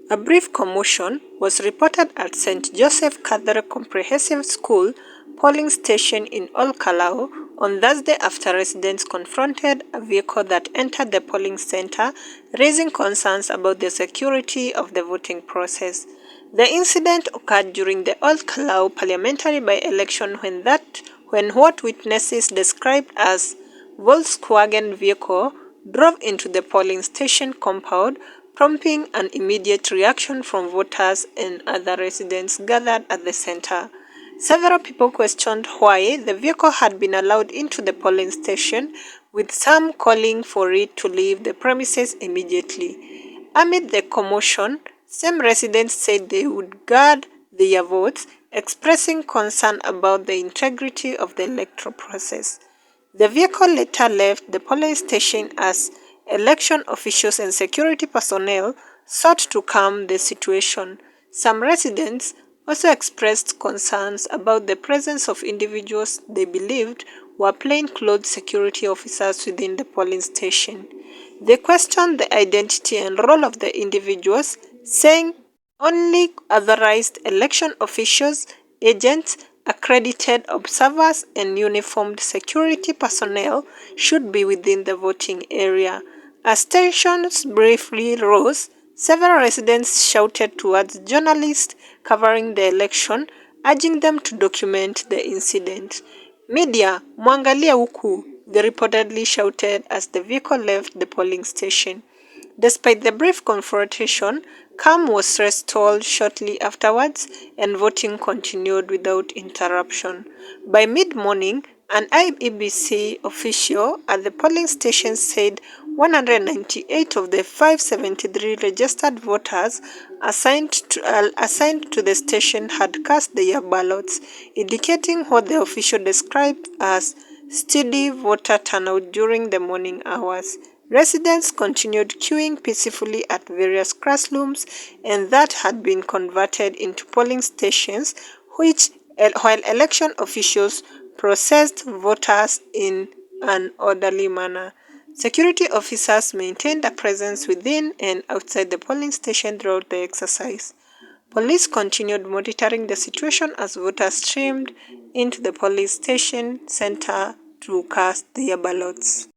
A brief commotion was reported at St. Joseph Cathedral Comprehensive School polling station in Ol Kalou on Thursday after residents confronted a vehicle that entered the polling center, raising concerns about the security of the voting process. The incident occurred during the Ol Kalou parliamentary by-election when what witnesses described as Volkswagen vehicle drove into the polling station compound, prompting an immediate reaction from voters and other residents gathered at the center. Several people questioned why the vehicle had been allowed into the polling station, with some calling for it to leave the premises immediately. Amid the commotion, some residents said they would guard their votes, expressing concern about the integrity of the electoral process. The vehicle later left the polling station as election officials and security personnel sought to calm the situation. Some residents also expressed concerns about the presence of individuals they believed were plainclothes security officers within the polling station. They questioned the identity and role of the individuals, saying only authorized election officials, agents, accredited observers, and uniformed security personnel should be within the voting area. As tensions briefly rose, several residents shouted towards journalists covering the election, urging them to document the incident. Media, mwangalia huku, they reportedly shouted as the vehicle left the polling station. Despite the brief confrontation, calm was restored shortly afterwards and voting continued without interruption. By mid-morning, an IEBC official at the polling station said 198 of the 573 registered voters assigned to the station had cast their ballots, indicating what the official described as steady voter turnout during the morning hours. Residents continued queuing peacefully at various classrooms and that had been converted into polling stations, while election officials processed voters in an orderly manner. Security officers maintained a presence within and outside the polling station throughout the exercise. Police continued monitoring the situation as voters streamed into the polling station center to cast their ballots.